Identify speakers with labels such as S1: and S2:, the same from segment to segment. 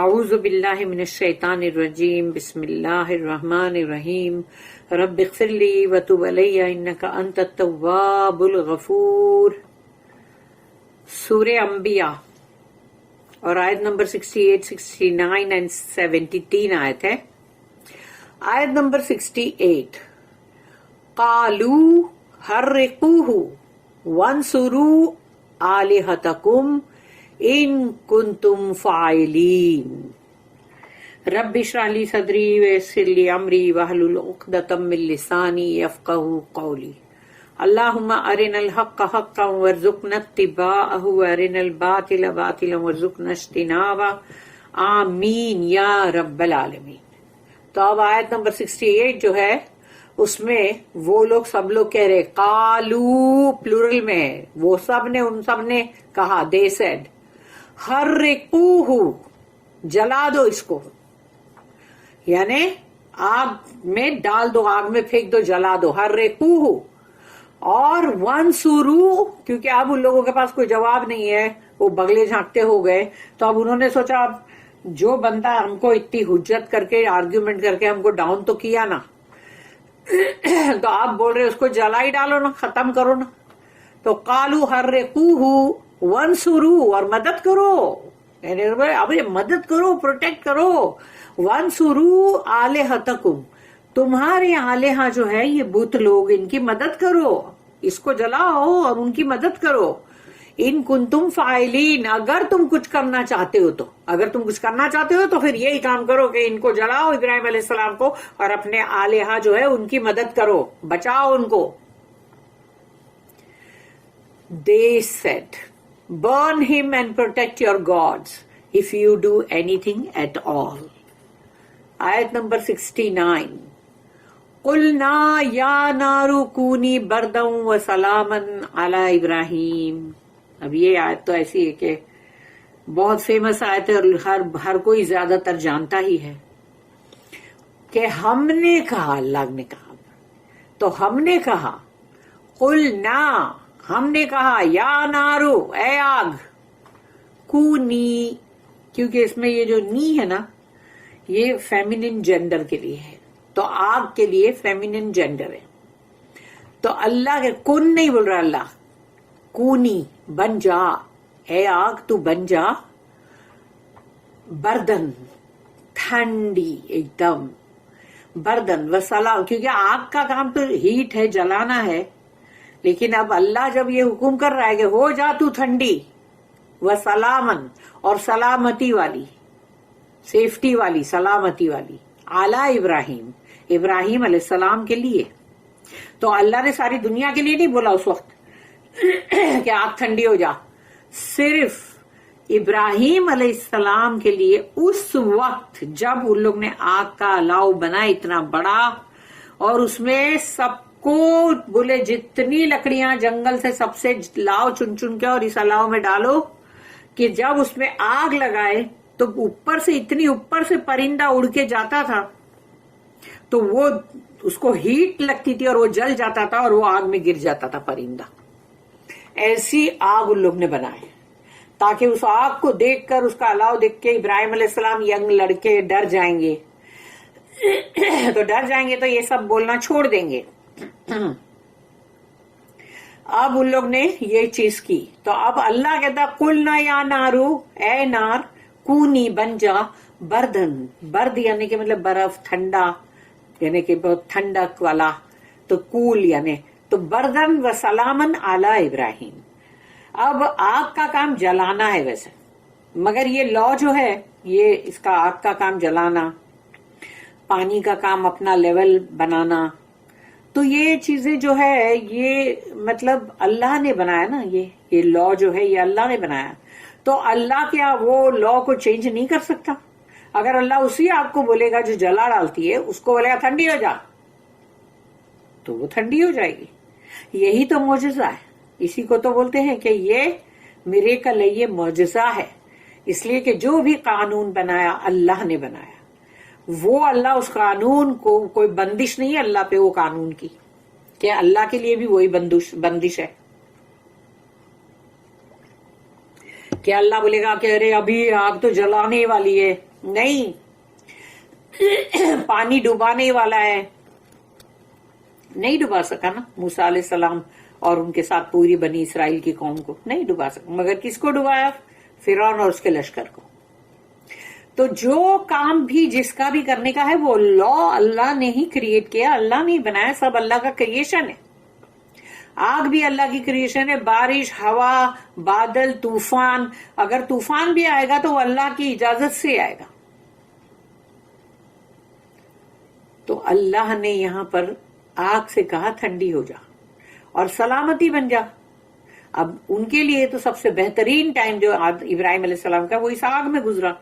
S1: اعوذ باللہ من الشیطان الرجیم بسم اللہ الرحمن الرحیم رب اغفر لی وتب علی انک انت التواب الغفور. سورہ انبیاء اور آیت نمبر 68, 69 and 73 آیت ہے. آیت نمبر 68 قالوا حرقوہ وانصروا آلہتکم ان کنتم فاعلین. رب اشرح لی صدری ویسر لی امری واحلل عقدۃ من لسانی یفقہوا قولی. اللہم ارنا الحق حقا وارزقنا اتباعہ وارنا الباطل باطلا وارزقنا اجتنابہ. آمین یا رب العالمین. تو اب آیت نمبر 68 جو ہے اس میں وہ لوگ سب لوگ کہہ رہے قالو پلورل میں ہے، وہ سب نے ان سب نے کہا دے سیڈ حرقوہ جلا دو اس کو، یعنی آگ میں ڈال دو، آگ میں پھینک دو، جلا دو. حرقوہ اور وانصروا، کیونکہ اب ان لوگوں کے پاس کوئی جواب نہیں ہے، وہ بغلے جھانکتے ہو گئے. تو اب انہوں نے سوچا اب جو بندہ ہم کو اتنی حجت کر کے آرگیومنٹ کر کے ہم کو ڈاؤن تو کیا نا، تو آپ بول رہے اس کو جلا ہی ڈالو نا، ختم کرو نا. تو قالوا حرقوہ وانصروا، اور مدد کرو، یعنی اب یہ مدد کرو، پروٹیکٹ کرو. وانصروا آلہتکم، تمہارے آلہہ جو ہے یہ بت لوگ، ان کی مدد کرو، اس کو جلاؤ اور ان کی مدد کرو. ان کنتم فاعلین، اگر تم کچھ کرنا چاہتے ہو تو، اگر تم کچھ کرنا چاہتے ہو تو پھر یہی کام کرو کہ ان کو جلاؤ، ابراہیم علیہ السلام کو، اور اپنے آلہہ جو ہے ان کی مدد کرو، بچاؤ ان کو. They said, burn him and protect your gods if you do anything at all. آیت نمبر 69 قلنا یا نار کونی بردا وسلاما علی ابراہیم. اب یہ آیت تو ایسی ہے کہ بہت فیمس آیت ہے اور ہر کوئی زیادہ تر جانتا ہی ہے کہ ہم نے کہا، اللہ نے کہا، تو ہم نے کہا قلنا، ہم نے کہا یا نارو، اے آگ، کونی، کیونکہ اس میں یہ جو نی ہے نا یہ فیمینن جینڈر کے لیے ہے، تو آگ کے لیے فیمینن جینڈر ہے. تو اللہ کے کن نہیں بول رہا اللہ، کونی، بن جا، اے آگ تو بن جا، بردن، ٹھنڈی ایک دم، بردن وسلام، کیونکہ آگ کا کام تو ہیٹ ہے، جلانا ہے. لیکن اب اللہ جب یہ حکم کر رہا ہے کہ ہو جا تو ٹھنڈی، وسلامن، اور سلامتی والی، سیفٹی والی، سلامتی والی، اعلی ابراہیم، ابراہیم علیہ السلام کے لیے. تو اللہ نے ساری دنیا کے لیے نہیں بولا اس وقت کہ آگ ٹھنڈی ہو جا، صرف ابراہیم علیہ السلام کے لیے اس وقت جب ان لوگ نے آگ کا الاؤ بنا اتنا بڑا، اور اس میں سب کو بولے جتنی لکڑیاں جنگل سے سب سے لاؤ چن چن کے اور اس الاؤ میں ڈالو، کہ جب اس میں آگ لگائے تو اوپر سے اتنی اوپر سے پرندہ اڑ کے جاتا تھا تو وہ اس کو ہیٹ لگتی تھی اور وہ جل جاتا تھا اور وہ آگ میں گر جاتا تھا پرندہ. ایسی آگ ان لوگ نے بنائے تاکہ اس آگ کو دیکھ کر، اس کا الاؤ دیکھ کے ابراہیم علیہ السلام ینگ لڑکے ڈر جائیں گے. تو ڈر جائیں گے تو یہ سب بولنا چھوڑ دیں گے. اب ان لوگ نے یہ چیز کی، تو اب اللہ کہتا قلنا یا نارو، اے نار، کونی، بن جا، بردن، برد یعنی کہ مطلب برف، ٹھنڈا یعنی کہ بہت ٹھنڈک والا، تو کول یعنی، تو بردن و سلامن علی ابراہیم. اب آگ کا کام جلانا ہے ویسے، مگر یہ لا جو ہے یہ اس کا آگ کا کام جلانا، پانی کا کام اپنا لیول بنانا، تو یہ چیزیں جو ہے یہ مطلب اللہ نے بنایا نا، یہ لا جو ہے یہ اللہ نے بنایا. تو اللہ کیا وہ لا کو چینج نہیں کر سکتا؟ اگر اللہ اسی آگ کو بولے گا جو جلا ڈالتی ہے، اس کو بولے گا ٹھنڈی ہو جا، تو وہ ٹھنڈی ہو جائے گی. یہی تو معجزہ ہے، اسی کو تو بولتے ہیں کہ یہ میریکل ہے، یہ معجزہ ہے. اس لیے کہ جو بھی قانون بنایا اللہ نے بنایا، وہ اللہ اس قانون کو، کوئی بندش نہیں ہے اللہ پہ وہ قانون کی، کہ اللہ کے لیے بھی وہی بندش ہے. کہ اللہ بولے گا کہ ارے ابھی آگ تو جلانے والی ہے، نہیں، پانی ڈبانے والا ہے، نہیں ڈبا سکا نا موسیٰ علیہ السلام اور ان کے ساتھ پوری بنی اسرائیل کی قوم کو، نہیں ڈبا سکا، مگر کس کو ڈبایا؟ فرعون اور اس کے لشکر کو۔ تو جو کام بھی جس کا بھی کرنے کا ہے وہ لا اللہ نے ہی کریٹ کیا، اللہ نے ہی بنایا، سب اللہ کا کریشن ہے۔ آگ بھی اللہ کی کریشن ہے، بارش، ہوا، بادل، طوفان، اگر طوفان بھی آئے گا تو وہ اللہ کی اجازت سے آئے گا۔ تو اللہ نے یہاں پر آگ سے کہا ٹھنڈی ہو جا اور سلامتی بن جا۔ اب ان کے لیے تو سب سے بہترین ٹائم جو ابراہیم علیہ السلام کا وہ اس آگ میں گزرا،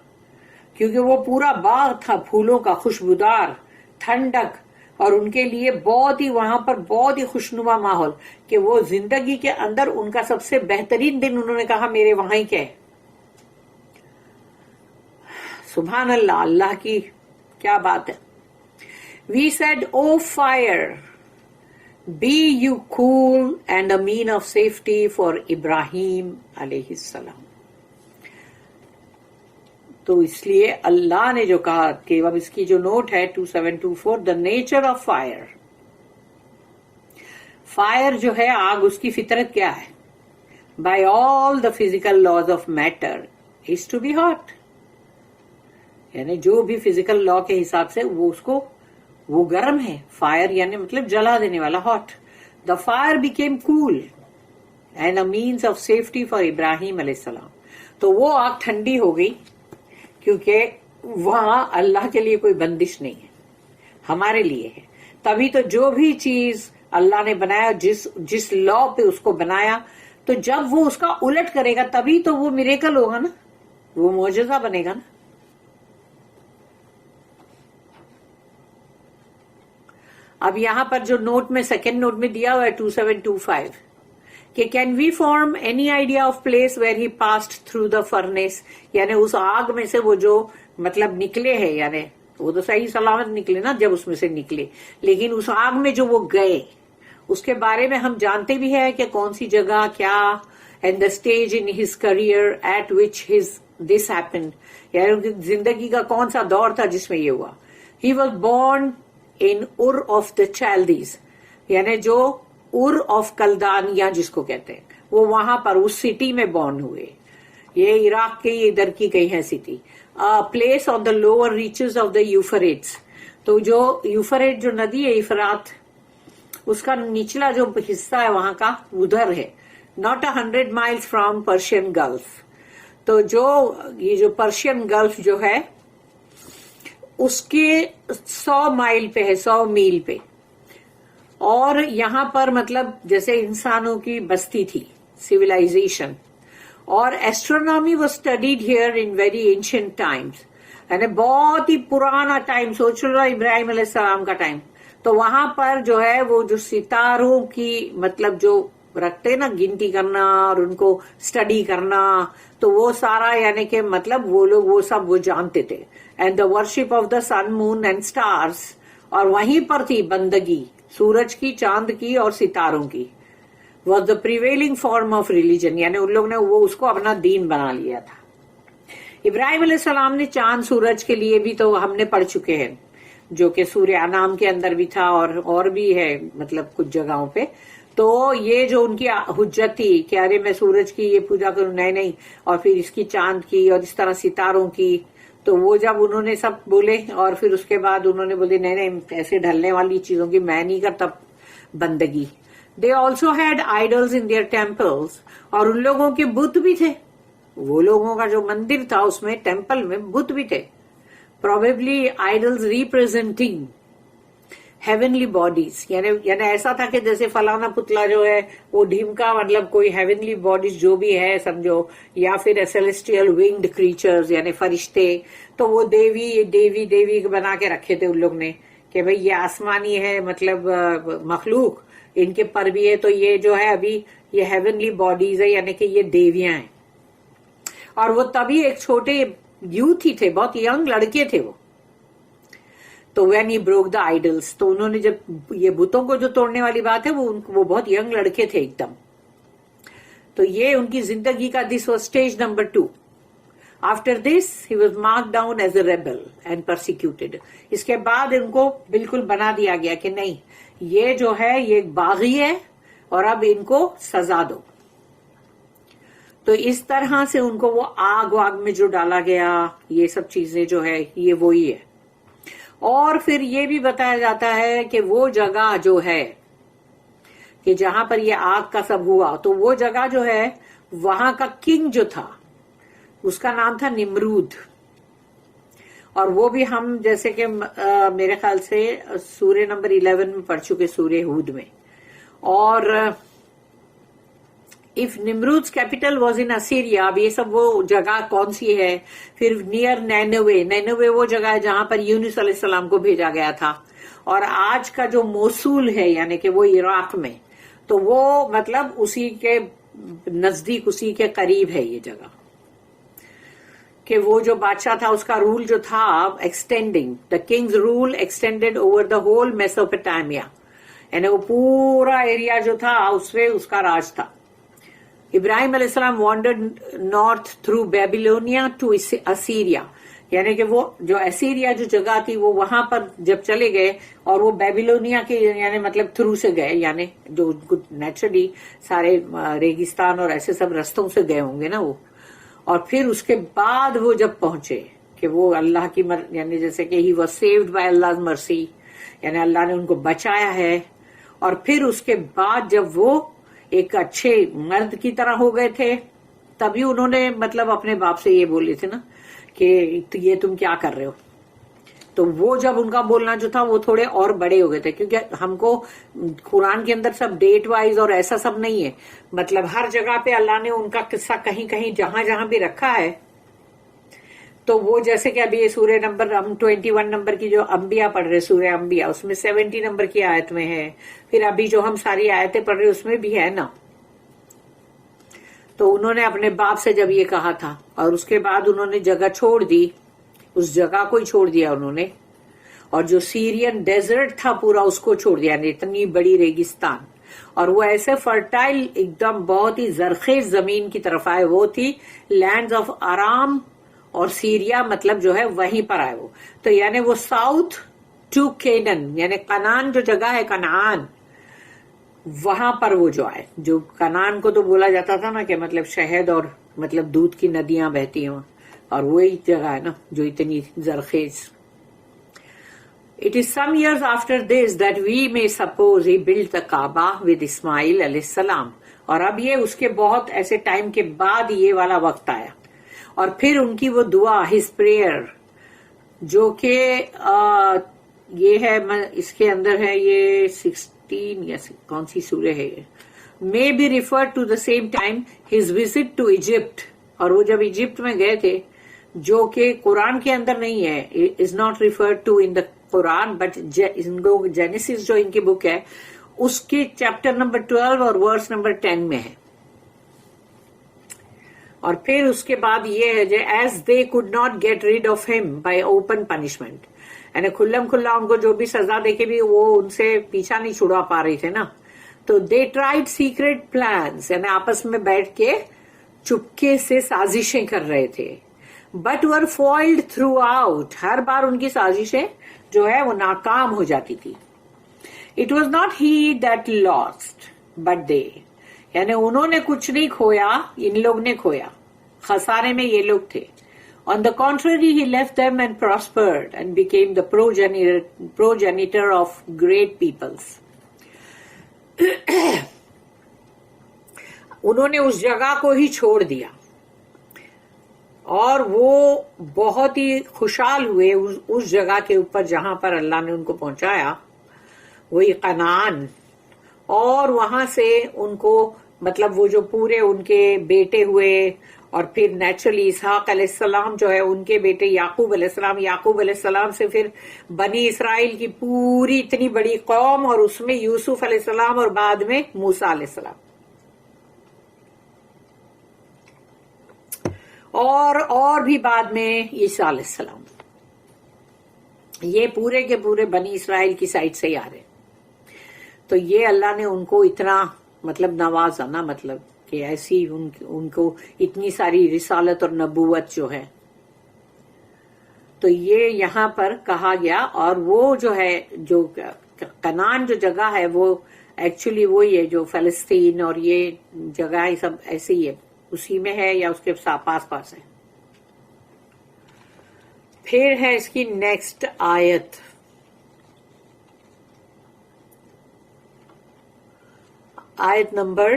S1: کیونکہ وہ پورا باغ تھا پھولوں کا، خوشبودار، ٹھنڈک، اور ان کے لیے بہت ہی وہاں پر بہت ہی خوشنما ماحول، کہ وہ زندگی کے اندر ان کا سب سے بہترین دن انہوں نے کہا میرے وہاں ہی کیا ہے۔ سبحان اللہ، اللہ کی کیا بات ہے۔ We said, "O fire, be you cool and a mean of safety for Ibrahim alayhi salam." تو اس لیے اللہ نے جو کہا کہ اب اس کی جو نوٹ ہے 2724، the nature of fire، fire جو ہے آگ، اس کی فطرت کیا ہے؟ by all the physical laws of matter is to be hot، یعنی جو بھی فزیکل لا کے حساب سے وہ اس کو وہ گرم ہے، فائر یعنی مطلب جلا دینے والا، hot. The fire became cool and a means of safety for Ibrahim علیہ السلام۔ تو وہ آگ ٹھنڈی ہو گئی، کیونکہ وہاں اللہ کے لیے کوئی بندش نہیں ہے، ہمارے لیے ہے۔ تبھی تو جو بھی چیز اللہ نے بنایا، جس لا پہ اس کو بنایا، تو جب وہ اس کا الٹ کرے گا تبھی تو وہ میریکل ہوگا نا، وہ معجزہ بنے گا نا۔ اب یہاں پر جو نوٹ میں سیکنڈ نوٹ میں دیا ہوا ہے 2725 کہ can we form any idea of place where he passed through the furnace, یعنی اس آگ میں سے وہ جو مطلب نکلے ہیں، یعنی وہ تو صحیح سلامت نکلے نا جب اس میں سے نکلے، لیکن اس آگ میں جو وہ گئے اس کے بارے میں ہم جانتے بھی ہیں کہ کون سی جگہ کیا، and the stage in his career at which this happened, یعنی زندگی کا کون سا دور تھا جس میں یہ ہوا۔ He was born in Ur of the Chaldees، یعنی جو ار آف کلدانیہ جس کو کہتے ہیں، وہ وہاں پر اس سٹی میں بورن ہوئے، یہ عراق کے ادھر کی کہیں ایسی تھی۔ Place on the lower reaches of the Euphrates, تو جو یوفریٹ جو ندی ہے افرات، اس کا نچلا جو حصہ ہے وہاں کا ادھر ہے، not 100 miles from Persian golf. تو جو یہ جو پرشین گلف جو ہے اس کے 100 مائل پہ ہے، 100 میل پہ، اور یہاں پر مطلب جیسے انسانوں کی بستی تھی، سیولائزیشن، اور astronomy was studied here in very ancient times, یعنی بہت ہی پرانا ٹائم، سوچ رہا ابراہیم علیہ السلام کا ٹائم۔ تو وہاں پر جو ہے وہ جو ستاروں کی مطلب جو رکھتے نا گنتی کرنا اور ان کو اسٹڈی کرنا، تو وہ سارا یعنی کہ مطلب وہ لوگ وہ سب وہ جانتے تھے، and the worship of the sun moon and stars, اور وہیں پر تھی بندگی سورج کی، چاند کی اور ستاروں کی، was the prevailing form of religion, یعنی ان لوگ نے وہ اس کو اپنا دین بنا لیا تھا۔ ابراہیم علیہ السلام نے چاند سورج کے لیے بھی تو ہم نے پڑھ چکے ہیں، جو کہ سورہ انعام کے اندر بھی تھا اور بھی ہے مطلب کچھ جگہوں پہ۔ تو یہ جو ان کی حجت تھی کہ ارے میں سورج کی یہ پوجا کروں، نہیں، اور پھر اس کی چاند کی اور اس طرح ستاروں کی، تو وہ جب انہوں نے سب بولے اور پھر اس کے بعد انہوں نے بولے نہیں ایسے ڈھلنے والی چیزوں کی میں نہیں کرتا بندگی۔ They also had idols in their temples, اور ان لوگوں کے بت بھی تھے، وہ لوگوں کا جو مندر تھا اس میں ٹیمپل میں بت بھی تھے، probably idols representing heavenly bodies, یعنی ایسا تھا کہ جیسے فلانا پتلا جو ہے وہ ڈھیمکا مطلب کوئی ہیونلی باڈیز جو بھی ہے سمجھو، یا پھر سیلیسٹیل ونگڈ کریچرز یعنی فرشتے، تو وہ دیوی بنا کے رکھے تھے ان لوگ نے کہ بھئی یہ آسمانی ہے مطلب مخلوق، ان کے پر بھی ہے، تو یہ جو ہے ابھی یہ ہیونلی باڈیز ہے، یعنی کہ یہ دیویاں ہیں۔ اور وہ تبھی ایک چھوٹے یوتھ ہی تھے، بہت ینگ لڑکے تھے وہ۔ تو when he broke the idols, تو انہوں نے جب یہ بتوں کو جو توڑنے والی بات ہے وہ بہت ینگ لڑکے تھے ایک دم۔ تو یہ ان کی زندگی کا this was stage number 2. After this he was marked down as a rebel and persecuted. اس کے بعد ان کو بالکل بنا دیا گیا کہ نہیں یہ جو ہے یہ ایک باغی ہے اور اب ان کو سزا دو. تو اس طرح سے ان کو وہ آگ واگ میں جو ڈالا گیا یہ سب چیزیں جو ہے یہ وہی ہے. اور پھر یہ بھی بتایا جاتا ہے کہ وہ جگہ جو ہے کہ جہاں پر یہ آگ کا سب ہوا تو وہ جگہ جو ہے وہاں کا کنگ جو تھا اس کا نام تھا نمرود. اور وہ بھی ہم جیسے کہ میرے خیال سے سورہ نمبر 11 میں پڑھ چکے سورہ ہود میں. اور if Nimrod's capital was in Assyria, اب یہ سب وہ جگہ کون سی ہے. پھر نیئر نینوے وہ جگہ ہے جہاں پر یونس علیہ السلام کو بھیجا گیا تھا. اور آج کا جو موصول ہے یعنی کہ وہ عراق میں تو وہ مطلب اسی کے نزدیک اسی کے قریب ہے یہ جگہ کہ وہ جو بادشاہ تھا اس کا رول جو تھا extending the king's rule extended over the whole Mesopotamia یعنی وہ پورا ایریا جو تھا اس پہ اس کا راج تھا. ابراہیم علیہ السلام وانڈرڈ نارتھ تھرو بیبیلونیا ٹو اسیریا یعنی کہ وہ جو اسیریا جو جگہ تھی وہ وہاں پر جب چلے گئے اور وہ بیبیلونیا کے یعنی مطلب تھرو سے گئے یعنی جو نیچرلی سارے ریگستان اور ایسے سب رستوں سے گئے ہوں گے نا وہ. اور پھر اس کے بعد وہ جب پہنچے کہ وہ اللہ کی یعنی جیسے کہ ہی واز سیوڈ بائی اللہ مرسی یعنی اللہ نے ان کو بچایا ہے. اور پھر اس کے بعد جب وہ ایک اچھے مرد کی طرح ہو گئے تھے تبھی انہوں نے مطلب اپنے باپ سے یہ بولے تھے نا کہ یہ تم کیا کر رہے ہو. تو وہ جب ان کا بولنا جو تھا وہ تھوڑے اور بڑے ہو گئے تھے کیونکہ ہم کو قرآن کے اندر سب ڈیٹ وائز اور ایسا سب نہیں ہے. مطلب ہر جگہ پہ اللہ نے ان کا قصہ کہیں کہیں جہاں جہاں بھی رکھا ہے. تو وہ جیسے کہ ابھی یہ سورہ نمبر ہم 21 نمبر کی جو انبیاء پڑھ رہے سورہ انبیاء اس میں 70 نمبر کی آیت میں ہے. پھر ابھی جو ہم ساری آیتیں پڑھ رہے اس میں بھی ہے نا. تو انہوں نے اپنے باپ سے جب یہ کہا تھا اور اس کے بعد انہوں نے جگہ چھوڑ دی اس جگہ کو ہی چھوڑ دیا انہوں نے. اور جو سیرین ڈیزرٹ تھا پورا اس کو چھوڑ دیا اتنی بڑی ریگستان. اور وہ ایسے فرٹائل ایک دم بہت ہی زرخیز زمین کی طرف آئے وہ تھی لینڈز آف آرام اور سیریا مطلب جو ہے وہیں پر آئے وہ. تو یعنی وہ ساؤتھ ٹو کینن یعنی کنان جو جگہ ہے کنعان وہاں پر وہ جو آئے. جو کنان کو تو بولا جاتا تھا نا کہ مطلب شہد اور مطلب دودھ کی ندیاں بہتی ہیں اور وہی جگہ ہے نا جو اتنی زرخیز. It is some years after this that we may suppose he built the Kaaba with Ismail علیہ السلام. اور اب یہ اس کے بہت ایسے ٹائم کے بعد یہ والا وقت آیا. اور پھر ان کی وہ دعا his prayer جو کہ یہ ہے اس کے اندر ہے یہ 16 یا کون سی سورہ ہے یہ may be referred to the same time his visit to Egypt. اور وہ جب ایجپٹ میں گئے تھے جو کہ قرآن کے اندر نہیں ہے is not referred to in the Quran but Genesis جو ان کی بک ہے اس کے چیپٹر نمبر 12 اور ورس نمبر 10 میں ہے. اور پھر اس کے بعد یہ ہے as they could not get rid of them by open punishment یعنی کھلم کھلا ان کو جو بھی سزا دے کے بھی وہ ان سے پیچھا نہیں چھڑا پا رہے تھے نا. تو دے ٹرائیڈ سیکرٹ پلانس یعنی آپس میں بیٹھ کے چپکے سے سازشیں کر رہے تھے. بٹ ور فوائلڈ تھرو آؤٹ ہر بار ان کی سازشیں جو ہے وہ ناکام ہو جاتی تھی. It was not he that last but they یعنی انہوں نے کچھ نہیں کھویا ان لوگ نے کھویا خسارے میں یہ لوگ تھے. On the contrary, he left them and prospered and became the progenitor of great peoples. انہوں نے اس جگہ کو ہی چھوڑ دیا اور وہ بہت ہی خوشحال ہوئے اس جگہ کے اوپر جہاں پر اللہ نے ان کو پہنچایا وہی کنعان. اور وہاں سے ان کو مطلب وہ جو پورے ان کے بیٹے ہوئے اور پھر نیچرلی اسحاق علیہ السلام جو ہے ان کے بیٹے یعقوب علیہ السلام سے پھر بنی اسرائیل کی پوری اتنی بڑی قوم اور اس میں یوسف علیہ السلام اور بعد میں موسیٰ علیہ السلام اور بھی بعد میں عیسیٰ علیہ السلام. یہ پورے کے پورے بنی اسرائیل کی سائڈ سے ہی آ رہے. تو یہ اللہ نے ان کو اتنا مطلب نوازا نا مطلب کہ ایسی ان کو اتنی ساری رسالت اور نبوت جو ہے. تو یہ یہاں پر کہا گیا. اور وہ جو ہے جو کنعان جو جگہ ہے وہ ایکچولی وہی ہے جو فلسطین اور یہ جگہ یہ سب ایسے ہی ہے, اسی میں ہے یا اس کے پاس پاس ہے. پھر ہے اس کی نیکسٹ آیت, آیت نمبر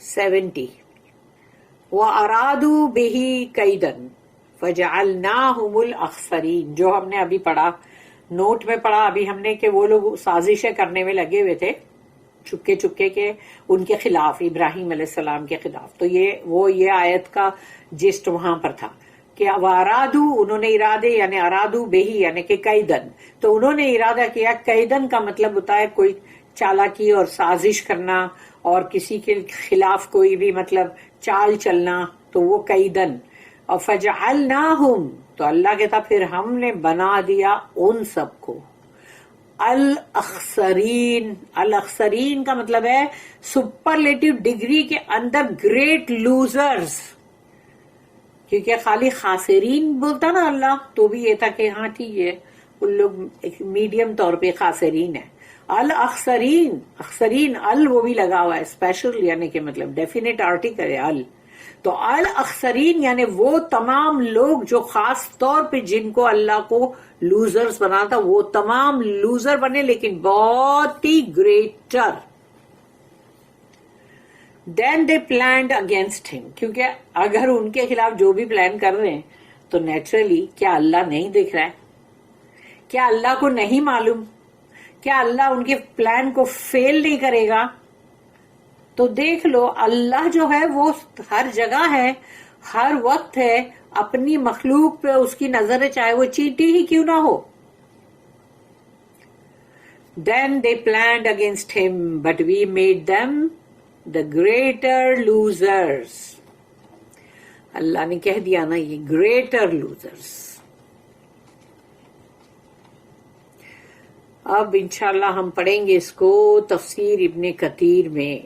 S1: 70. وَأَرَادُوا بِهِ كَيْدًا فَجَعَلْنَاهُمُ الْأَخْسَرِينَ, جو ہم نے ابھی پڑھا, نوٹ میں پڑھا ابھی ہم نے کہ وہ لوگ سازشیں کرنے میں لگے ہوئے تھے چپکے چپکے کے ان کے خلاف, ابراہیم علیہ السلام کے خلاف. تو یہ آیت کا جسٹ وہاں پر تھا کہ وَأَرَادُوا, انہوں نے ارادے یعنی ارادو بہی یعنی کہ قیدن, تو انہوں نے ارادہ کیا. قیدن کا مطلب ہوتا ہے کوئی چالاکی اور سازش کرنا اور کسی کے خلاف کوئی بھی مطلب چال چلنا, تو وہ قیدن. اور فجعلناہم, تو اللہ کہتا پھر ہم نے بنا دیا ان سب کو الاخسرین. الاخسرین کا مطلب ہے سپرلیٹو ڈگری کے اندر گریٹ لوزرز, کیونکہ خالی خاسرین بولتا نا اللہ تو بھی یہ تھا کہ ہاں ٹھیک ہے ان لوگ میڈیم طور پہ خاسرین ہیں. الاخسرین, اخسرین ال وہ بھی لگا ہوا ہے اسپیشل یعنی کہ مطلب ڈیفینیٹ آرٹیکل ہے ال. تو الاخسرین یعنی وہ تمام لوگ جو خاص طور پہ جن کو اللہ کو لوزرز بنا تھا, وہ تمام لوزر بنے لیکن بہت ہی greater. Then they planned against him, کیونکہ اگر ان کے خلاف جو بھی پلان کر رہے ہیں تو نیچرلی کیا اللہ نہیں دیکھ رہا ہے, کیا اللہ کو نہیں معلوم, کیا اللہ ان کے پلان کو فیل نہیں کرے گا. تو دیکھ لو اللہ جو ہے وہ ہر جگہ ہے, ہر وقت ہے, اپنی مخلوق پہ اس کی نظر ہے چاہے وہ چیٹی ہی کیوں نہ ہو. Then they planned against him, but we made them the greater losers. اللہ نے کہہ دیا نا یہ greater losers. اب انشاءاللہ ہم پڑھیں گے اس کو تفسیر ابن کثیر میں.